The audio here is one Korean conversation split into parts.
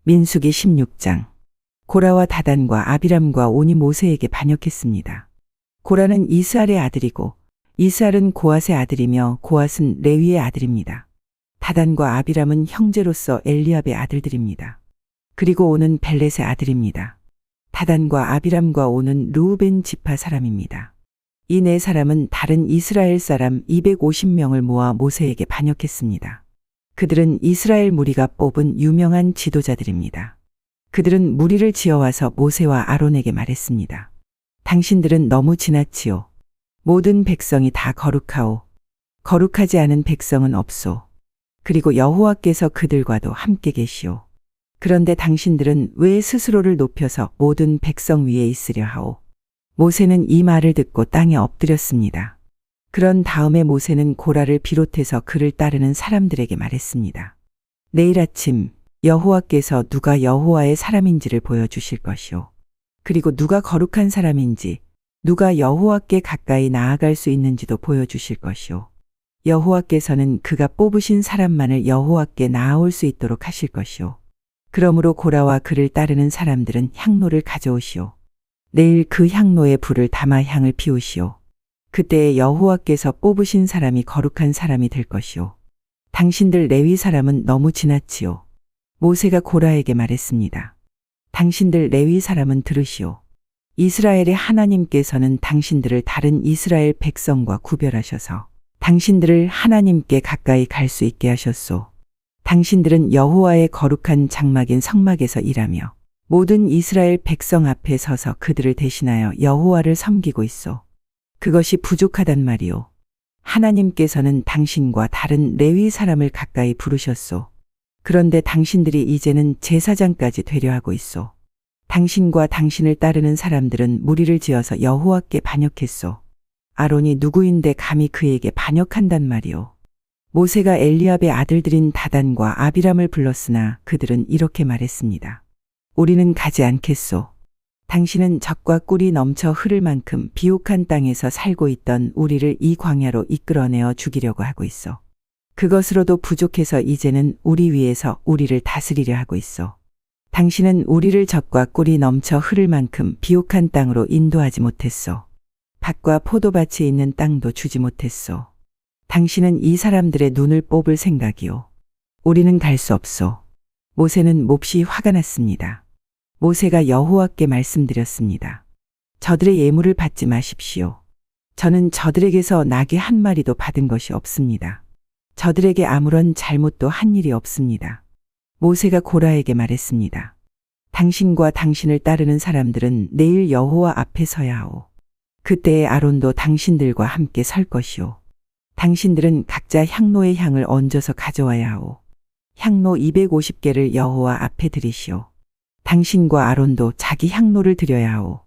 민수기 16장. 고라와 다단과 아비람과 온이 모세에게 반역했습니다. 고라는 이스알의 아들이고 이스알은 고앗의 아들이며 고앗은 레위의 아들입니다. 다단과 아비람은 형제로서 엘리압의 아들들입니다. 그리고 온은 벨렛의 아들입니다. 다단과 아비람과 온은 르우벤 지파 사람입니다. 이 네 사람은 다른 이스라엘 사람 250명을 모아 모세에게 반역했습니다. 그들은 이스라엘 무리가 뽑은 유명한 지도자들입니다. 그들은 무리를 지어와서 모세와 아론에게 말했습니다. 당신들은 너무 지나치오. 모든 백성이 다 거룩하오. 거룩하지 않은 백성은 없소. 그리고 여호와께서 그들과도 함께 계시오. 그런데 당신들은 왜 스스로를 높여서 모든 백성 위에 있으려 하오. 모세는 이 말을 듣고 땅에 엎드렸습니다. 그런 다음에 모세는 고라를 비롯해서 그를 따르는 사람들에게 말했습니다. 내일 아침 여호와께서 누가 여호와의 사람인지를 보여주실 것이오. 그리고 누가 거룩한 사람인지, 누가 여호와께 가까이 나아갈 수 있는지도 보여주실 것이오. 여호와께서는 그가 뽑으신 사람만을 여호와께 나아올 수 있도록 하실 것이오. 그러므로 고라와 그를 따르는 사람들은 향로를 가져오시오. 내일 그 향로에 불을 담아 향을 피우시오. 그때에 여호와께서 뽑으신 사람이 거룩한 사람이 될 것이오. 당신들 레위 사람은 너무 지나치오. 모세가 고라에게 말했습니다. 당신들 레위 사람은 들으시오. 이스라엘의 하나님께서는 당신들을 다른 이스라엘 백성과 구별하셔서 당신들을 하나님께 가까이 갈 수 있게 하셨소. 당신들은 여호와의 거룩한 장막인 성막에서 일하며 모든 이스라엘 백성 앞에 서서 그들을 대신하여 여호와를 섬기고 있소. 그것이 부족하단 말이오. 하나님께서는 당신과 다른 레위 사람을 가까이 부르셨소. 그런데 당신들이 이제는 제사장까지 되려 하고 있소. 당신과 당신을 따르는 사람들은 무리를 지어서 여호와께 반역했소. 아론이 누구인데 감히 그에게 반역한단 말이오. 모세가 엘리압의 아들들인 다단과 아비람을 불렀으나 그들은 이렇게 말했습니다. 우리는 가지 않겠소. 당신은 젖과 꿀이 넘쳐 흐를 만큼 비옥한 땅에서 살고 있던 우리를 이 광야로 이끌어내어 죽이려고 하고 있어. 그것으로도 부족해서 이제는 우리 위에서 우리를 다스리려 하고 있어. 당신은 우리를 젖과 꿀이 넘쳐 흐를 만큼 비옥한 땅으로 인도하지 못했어. 밭과 포도밭이 있는 땅도 주지 못했어. 당신은 이 사람들의 눈을 뽑을 생각이오. 우리는 갈 수 없소. 모세는 몹시 화가 났습니다. 모세가 여호와께 말씀드렸습니다. 저들의 예물을 받지 마십시오. 저는 저들에게서 나귀 한 마리도 받은 것이 없습니다. 저들에게 아무런 잘못도 한 일이 없습니다. 모세가 고라에게 말했습니다. 당신과 당신을 따르는 사람들은 내일 여호와 앞에 서야 하오. 그때에 아론도 당신들과 함께 설 것이오. 당신들은 각자 향로의 향을 얹어서 가져와야 하오. 향로 250개를 여호와 앞에 드리시오. 당신과 아론도 자기 향로를 드려야 하오.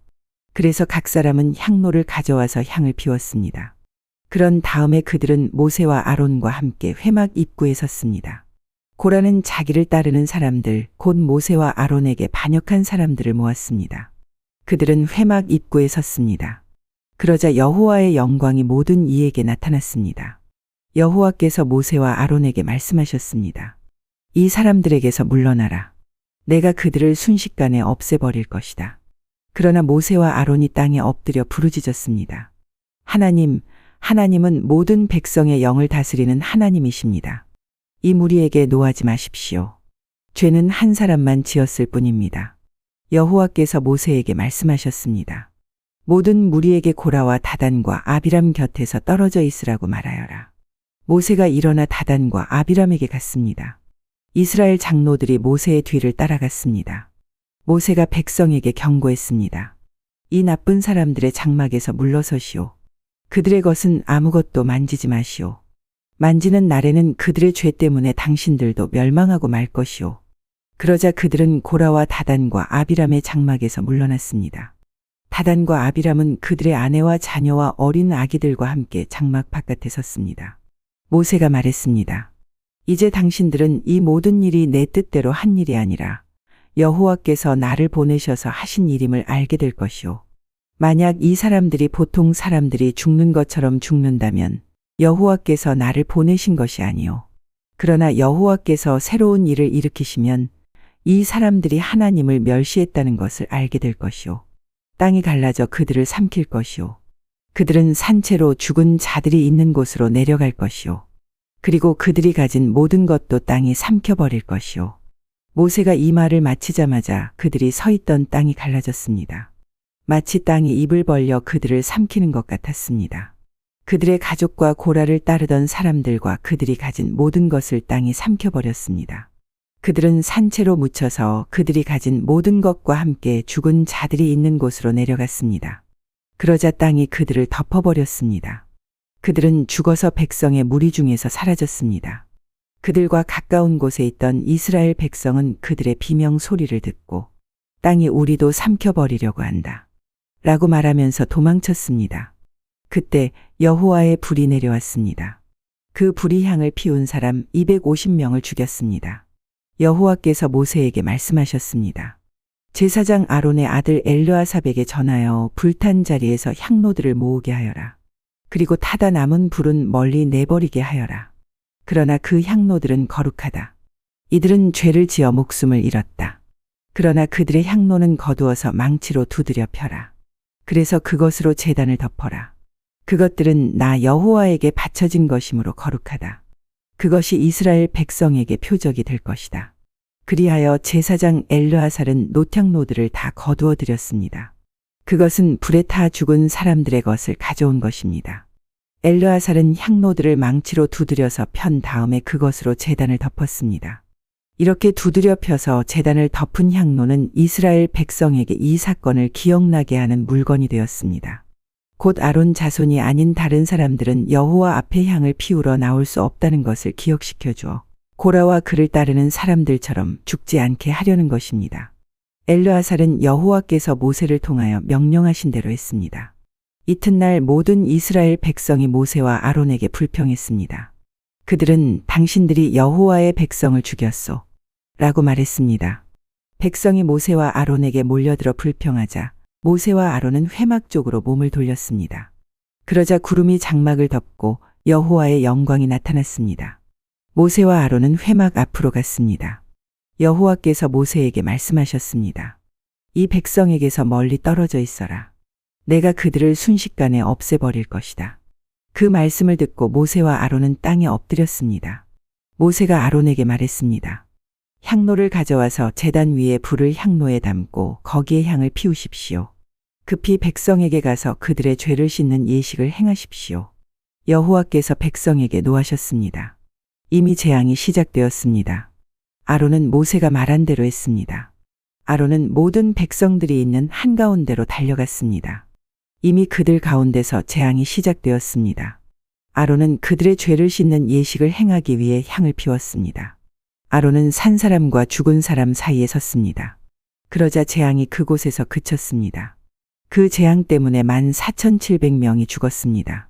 그래서 각 사람은 향로를 가져와서 향을 피웠습니다. 그런 다음에 그들은 모세와 아론과 함께 회막 입구에 섰습니다. 고라는 자기를 따르는 사람들, 곧 모세와 아론에게 반역한 사람들을 모았습니다. 그들은 회막 입구에 섰습니다. 그러자 여호와의 영광이 모든 이에게 나타났습니다. 여호와께서 모세와 아론에게 말씀하셨습니다. 이 사람들에게서 물러나라. 내가 그들을 순식간에 없애버릴 것이다. 그러나 모세와 아론이 땅에 엎드려 부르짖었습니다. 하나님은 모든 백성의 영을 다스리는 하나님이십니다. 이 무리에게 노하지 마십시오. 죄는 한 사람만 지었을 뿐입니다. 여호와께서 모세에게 말씀하셨습니다. 모든 무리에게 고라와 다단과 아비람 곁에서 떨어져 있으라고 말하여라. 모세가 일어나 다단과 아비람에게 갔습니다. 이스라엘 장로들이 모세의 뒤를 따라갔습니다. 모세가 백성에게 경고했습니다. 이 나쁜 사람들의 장막에서 물러서시오. 그들의 것은 아무것도 만지지 마시오. 만지는 날에는 그들의 죄 때문에 당신들도 멸망하고 말 것이오. 그러자 그들은 고라와 다단과 아비람의 장막에서 물러났습니다. 다단과 아비람은 그들의 아내와 자녀와 어린 아기들과 함께 장막 바깥에 섰습니다. 모세가 말했습니다. 이제 당신들은 이 모든 일이 내 뜻대로 한 일이 아니라 여호와께서 나를 보내셔서 하신 일임을 알게 될 것이오. 만약 이 사람들이 보통 사람들이 죽는 것처럼 죽는다면 여호와께서 나를 보내신 것이 아니오. 그러나 여호와께서 새로운 일을 일으키시면 이 사람들이 하나님을 멸시했다는 것을 알게 될 것이요. 땅이 갈라져 그들을 삼킬 것이요. 그들은 산채로 죽은 자들이 있는 곳으로 내려갈 것이요. 그리고 그들이 가진 모든 것도 땅이 삼켜버릴 것이요. 모세가 이 말을 마치자마자 그들이 서 있던 땅이 갈라졌습니다. 마치 땅이 입을 벌려 그들을 삼키는 것 같았습니다. 그들의 가족과 고라를 따르던 사람들과 그들이 가진 모든 것을 땅이 삼켜버렸습니다. 그들은 산채로 묻혀서 그들이 가진 모든 것과 함께 죽은 자들이 있는 곳으로 내려갔습니다. 그러자 땅이 그들을 덮어버렸습니다. 그들은 죽어서 백성의 무리 중에서 사라졌습니다. 그들과 가까운 곳에 있던 이스라엘 백성은 그들의 비명 소리를 듣고 땅이 우리도 삼켜버리려고 한다 라고 말하면서 도망쳤습니다. 그때 여호와의 불이 내려왔습니다. 그 불이 향을 피운 사람 250명을 죽였습니다. 여호와께서 모세에게 말씀하셨습니다. 제사장 아론의 아들 엘르아삽에게 전하여 불탄 자리에서 향로들을 모으게 하여라. 그리고 타다 남은 불은 멀리 내버리게 하여라. 그러나 그 향로들은 거룩하다. 이들은 죄를 지어 목숨을 잃었다. 그러나 그들의 향로는 거두어서 망치로 두드려 펴라. 그래서 그것으로 제단을 덮어라. 그것들은 나 여호와에게 바쳐진 것이므로 거룩하다. 그것이 이스라엘 백성에게 표적이 될 것이다. 그리하여 제사장 엘르아살은 노향로들을 다 거두어 드렸습니다. 그것은 불에 타 죽은 사람들의 것을 가져온 것입니다. 엘르아살은 향로들을 망치로 두드려서 편 다음에 그것으로 제단을 덮었습니다. 이렇게 두드려 펴서 제단을 덮은 향로는 이스라엘 백성에게 이 사건을 기억나게 하는 물건이 되었습니다. 곧 아론 자손이 아닌 다른 사람들은 여호와 앞에 향을 피우러 나올 수 없다는 것을 기억시켜 주어 고라와 그를 따르는 사람들처럼 죽지 않게 하려는 것입니다. 엘르아살은 여호와께서 모세를 통하여 명령하신 대로 했습니다. 이튿날 모든 이스라엘 백성이 모세와 아론에게 불평했습니다. 그들은 당신들이 여호와의 백성을 죽였소 라고 말했습니다. 백성이 모세와 아론에게 몰려들어 불평하자 모세와 아론은 회막 쪽으로 몸을 돌렸습니다. 그러자 구름이 장막을 덮고 여호와의 영광이 나타났습니다. 모세와 아론은 회막 앞으로 갔습니다. 여호와께서 모세에게 말씀하셨습니다. 이 백성에게서 멀리 떨어져 있어라. 내가 그들을 순식간에 없애버릴 것이다. 그 말씀을 듣고 모세와 아론은 땅에 엎드렸습니다. 모세가 아론에게 말했습니다. 향로를 가져와서 제단 위에 불을 향로에 담고 거기에 향을 피우십시오. 급히 백성에게 가서 그들의 죄를 씻는 예식을 행하십시오. 여호와께서 백성에게 노하셨습니다. 이미 재앙이 시작되었습니다. 아론은 모세가 말한 대로 했습니다. 아론은 모든 백성들이 있는 한가운데로 달려갔습니다. 이미 그들 가운데서 재앙이 시작되었습니다. 아론은 그들의 죄를 씻는 예식을 행하기 위해 향을 피웠습니다. 아론은 산 사람과 죽은 사람 사이에 섰습니다. 그러자 재앙이 그곳에서 그쳤습니다. 그 재앙 때문에 14,700명이 죽었습니다.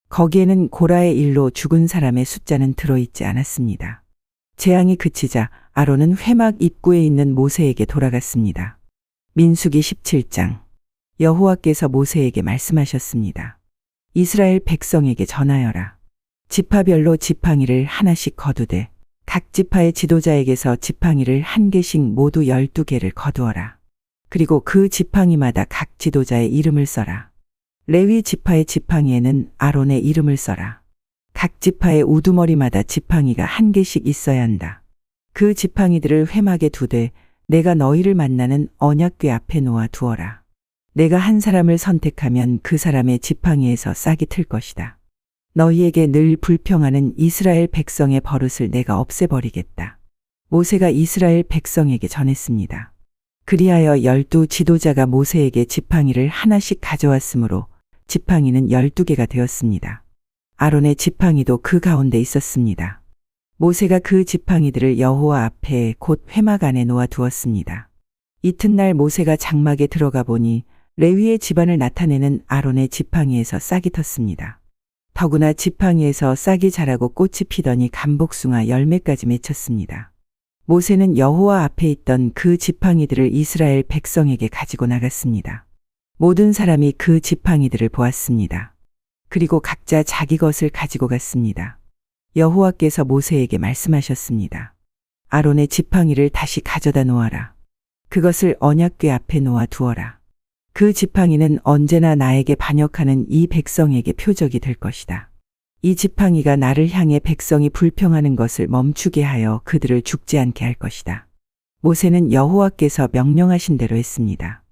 거기에는 고라의 일로 죽은 사람의 숫자는 들어있지 않았습니다. 재앙이 그치자 아론은 회막 입구에 있는 모세에게 돌아갔습니다. 민수기 17장. 여호와께서 모세에게 말씀하셨습니다. 이스라엘 백성에게 전하여라. 지파별로 지팡이를 하나씩 거두되 각 지파의 지도자에게서 지팡이를 한 개씩 모두 12개를 거두어라. 그리고 그 지팡이마다 각 지도자의 이름을 써라. 레위 지파의 지팡이에는 아론의 이름을 써라. 각 지파의 우두머리마다 지팡이가 한 개씩 있어야 한다. 그 지팡이들을 회막에 두되 내가 너희를 만나는 언약궤 앞에 놓아 두어라. 내가 한 사람을 선택하면 그 사람의 지팡이에서 싹이 틀 것이다. 너희에게 늘 불평하는 이스라엘 백성의 버릇을 내가 없애버리겠다. 모세가 이스라엘 백성에게 전했습니다. 그리하여 12 지도자가 모세에게 지팡이를 하나씩 가져왔으므로 지팡이는 12개가 되었습니다. 아론의 지팡이도 그 가운데 있었습니다. 모세가 그 지팡이들을 여호와 앞에 곧 회막 안에 놓아 두었습니다. 이튿날 모세가 장막에 들어가 보니 레위의 집안을 나타내는 아론의 지팡이에서 싹이 텄습니다. 더구나 지팡이에서 싹이 자라고 꽃이 피더니 감복숭아 열매까지 맺혔습니다. 모세는 여호와 앞에 있던 그 지팡이들을 이스라엘 백성에게 가지고 나갔습니다. 모든 사람이 그 지팡이들을 보았습니다. 그리고 각자 자기 것을 가지고 갔습니다. 여호와께서 모세에게 말씀하셨습니다. 아론의 지팡이를 다시 가져다 놓아라. 그것을 언약궤 앞에 놓아 두어라. 그 지팡이는 언제나 나에게 반역하는 이 백성에게 표적이 될 것이다. 이 지팡이가 나를 향해 백성이 불평하는 것을 멈추게 하여 그들을 죽지 않게 할 것이다. 모세는 여호와께서 명령하신 대로 했습니다.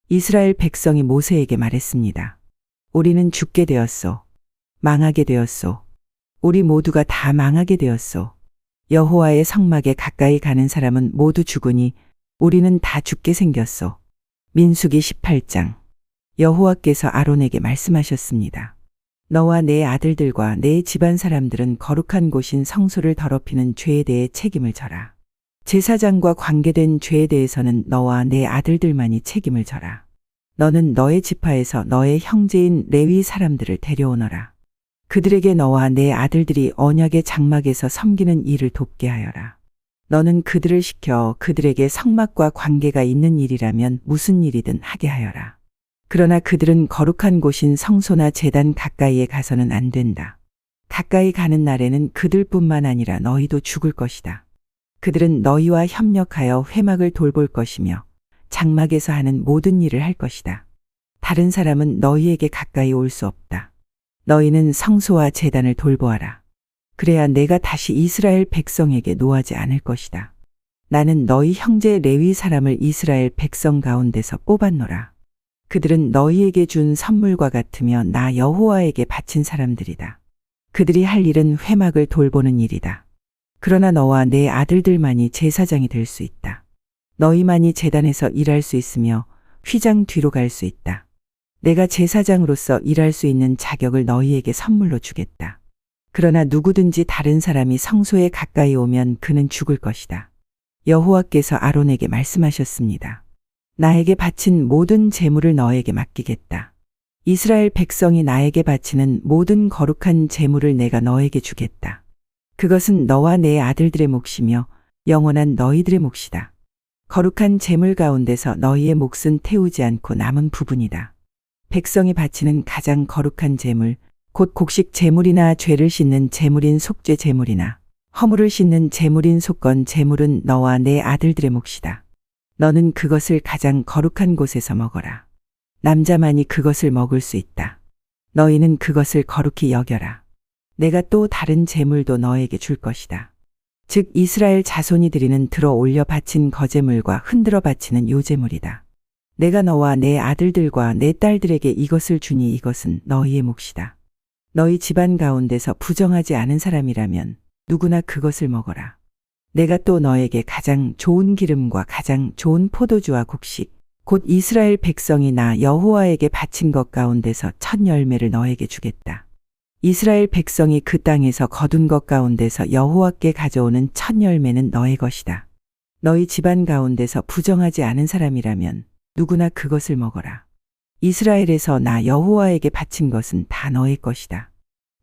이스라엘 백성이 모세에게 말했습니다. 우리는 죽게 되었소. 망하게 되었소. 우리 모두가 다 망하게 되었소. 여호와의 성막에 가까이 가는 사람은 모두 죽으니 우리는 다 죽게 생겼소. 민수기 18장. 여호와께서 아론에게 말씀하셨습니다. 너와 내 아들들과 내 집안 사람들은 거룩한 곳인 성소를 더럽히는 죄에 대해 책임을 져라. 제사장과 관계된 죄에 대해서는 너와 내 아들들만이 책임을 져라. 너는 너의 지파에서 너의 형제인 레위 사람들을 데려오너라. 그들에게 너와 내 아들들이 언약의 장막에서 섬기는 일을 돕게 하여라. 너는 그들을 시켜 그들에게 성막과 관계가 있는 일이라면 무슨 일이든 하게 하여라. 그러나 그들은 거룩한 곳인 성소나 제단 가까이에 가서는 안 된다. 가까이 가는 날에는 그들뿐만 아니라 너희도 죽을 것이다. 그들은 너희와 협력하여 회막을 돌볼 것이며 장막에서 하는 모든 일을 할 것이다. 다른 사람은 너희에게 가까이 올 수 없다. 너희는 성소와 제단을 돌보아라. 그래야 내가 다시 이스라엘 백성에게 노하지 않을 것이다. 나는 너희 형제 레위 사람을 이스라엘 백성 가운데서 뽑았노라. 그들은 너희에게 준 선물과 같으며 나 여호와에게 바친 사람들이다. 그들이 할 일은 회막을 돌보는 일이다. 그러나 너와 내 아들들만이 제사장이 될 수 있다. 너희만이 제단에서 일할 수 있으며 휘장 뒤로 갈 수 있다. 내가 제사장으로서 일할 수 있는 자격을 너희에게 선물로 주겠다. 그러나 누구든지 다른 사람이 성소에 가까이 오면 그는 죽을 것이다. 여호와께서 아론에게 말씀하셨습니다. 나에게 바친 모든 제물을 너에게 맡기겠다. 이스라엘 백성이 나에게 바치는 모든 거룩한 제물을 내가 너에게 주겠다. 그것은 너와 내 아들들의 몫이며 영원한 너희들의 몫이다. 거룩한 제물 가운데서 너희의 몫은 태우지 않고 남은 부분이다. 백성이 바치는 가장 거룩한 제물, 곧 곡식 제물이나 죄를 씻는 제물인 속죄 제물이나 허물을 씻는 제물인 속건 제물은 너와 내 아들들의 몫이다. 너는 그것을 가장 거룩한 곳에서 먹어라. 남자만이 그것을 먹을 수 있다. 너희는 그것을 거룩히 여겨라. 내가 또 다른 제물도 너에게 줄 것이다. 즉 이스라엘 자손이 드리는 들어 올려 바친 거제물과 흔들어 바치는 요제물이다. 내가 너와 내 아들들과 내 딸들에게 이것을 주니 이것은 너희의 몫이다. 너희 집안 가운데서 부정하지 않은 사람이라면 누구나 그것을 먹어라. 내가 또 너에게 가장 좋은 기름과 가장 좋은 포도주와 곡식, 곧 이스라엘 백성이 나 여호와에게 바친 것 가운데서 첫 열매를 너에게 주겠다. 이스라엘 백성이 그 땅에서 거둔 것 가운데서 여호와께 가져오는 첫 열매는 너의 것이다. 너희 집안 가운데서 부정하지 않은 사람이라면 누구나 그것을 먹어라. 이스라엘에서 나 여호와에게 바친 것은 다 너의 것이다.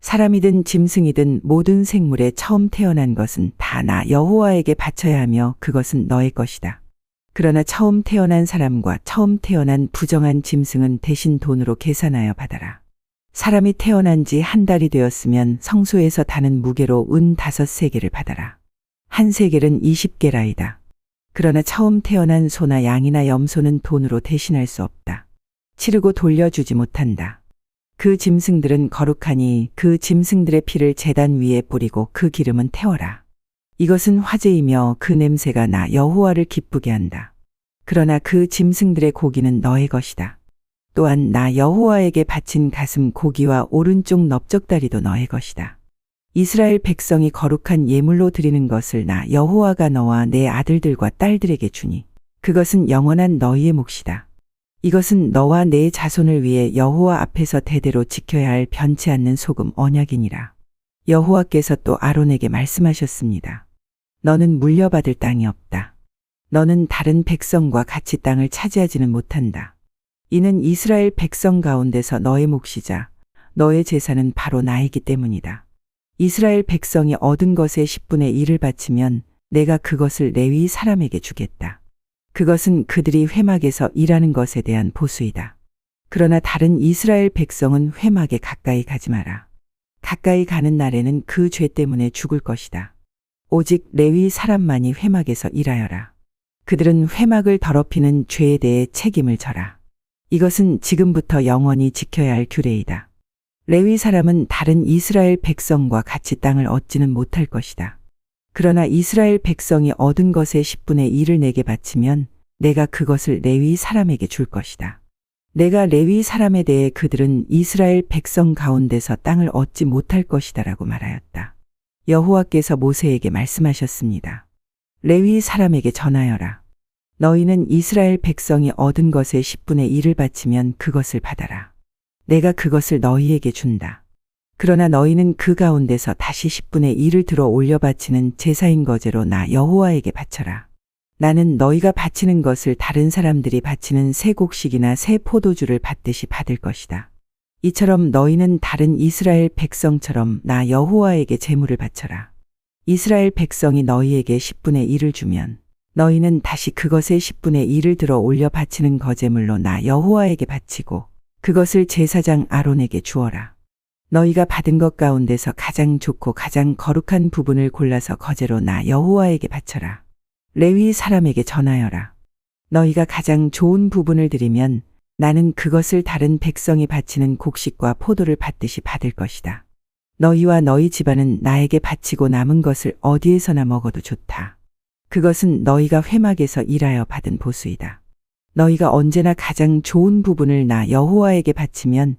사람이든 짐승이든 모든 생물에 처음 태어난 것은 다 나 여호와에게 바쳐야 하며 그것은 너의 것이다. 그러나 처음 태어난 사람과 처음 태어난 부정한 짐승은 대신 돈으로 계산하여 받아라. 사람이 태어난 지 한 달이 되었으면 성소에서 다는 무게로 은 5세겔을 받아라. 한 세겔은 20게라이다. 그러나 처음 태어난 소나 양이나 염소는 돈으로 대신할 수 없다. 치르고 돌려주지 못한다. 그 짐승들은 거룩하니 그 짐승들의 피를 제단 위에 뿌리고 그 기름은 태워라. 이것은 화제이며 그 냄새가 나 여호와를 기쁘게 한다. 그러나 그 짐승들의 고기는 너의 것이다. 또한 나 여호와에게 바친 가슴 고기와 오른쪽 넓적다리도 너의 것이다. 이스라엘 백성이 거룩한 예물로 드리는 것을 나 여호와가 너와 내 아들들과 딸들에게 주니 그것은 영원한 너희의 몫이다. 이것은 너와 내 자손을 위해 여호와 앞에서 대대로 지켜야 할 변치 않는 소금 언약이니라. 여호와께서 또 아론에게 말씀하셨습니다. 너는 물려받을 땅이 없다. 너는 다른 백성과 같이 땅을 차지하지는 못한다. 이는 이스라엘 백성 가운데서 너의 몫이자 너의 재산은 바로 나이기 때문이다. 이스라엘 백성이 얻은 것의 10분의 1을 바치면 내가 그것을 레위 사람에게 주겠다. 그것은 그들이 회막에서 일하는 것에 대한 보수이다. 그러나 다른 이스라엘 백성은 회막에 가까이 가지 마라. 가까이 가는 날에는 그 죄 때문에 죽을 것이다. 오직 레위 사람만이 회막에서 일하여라. 그들은 회막을 더럽히는 죄에 대해 책임을 져라. 이것은 지금부터 영원히 지켜야 할 규례이다. 레위 사람은 다른 이스라엘 백성과 같이 땅을 얻지는 못할 것이다. 그러나 이스라엘 백성이 얻은 것의 10분의 1을 내게 바치면 내가 그것을 레위 사람에게 줄 것이다. 내가 레위 사람에 대해 그들은 이스라엘 백성 가운데서 땅을 얻지 못할 것이다라고 말하였다. 여호와께서 모세에게 말씀하셨습니다. 레위 사람에게 전하여라. 너희는 이스라엘 백성이 얻은 것의 10분의 1을 바치면 그것을 받아라. 내가 그것을 너희에게 준다. 그러나 너희는 그 가운데서 다시 10분의 1을 들어 올려 바치는 제사인 거제로 나 여호와에게 바쳐라. 나는 너희가 바치는 것을 다른 사람들이 바치는 새 곡식이나 새 포도주를 받듯이 받을 것이다. 이처럼 너희는 다른 이스라엘 백성처럼 나 여호와에게 제물을 바쳐라. 이스라엘 백성이 너희에게 10분의 1을 주면 너희는 다시 그것의 10분의 1을 들어 올려 바치는 거제물로 나 여호와에게 바치고 그것을 제사장 아론에게 주어라. 너희가 받은 것 가운데서 가장 좋고 가장 거룩한 부분을 골라서 거제로 나 여호와에게 바쳐라. 레위 사람에게 전하여라. 너희가 가장 좋은 부분을 드리면 나는 그것을 다른 백성이 바치는 곡식과 포도를 받듯이 받을 것이다. 너희와 너희 집안은 나에게 바치고 남은 것을 어디에서나 먹어도 좋다. 그것은 너희가 회막에서 일하여 받은 보수이다. 너희가 언제나 가장 좋은 부분을 나 여호와에게 바치면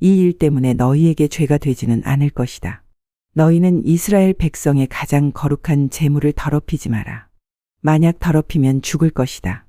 이 일 때문에 너희에게 죄가 되지는 않을 것이다. 너희는 이스라엘 백성의 가장 거룩한 제물을 더럽히지 마라. 만약 더럽히면 죽을 것이다.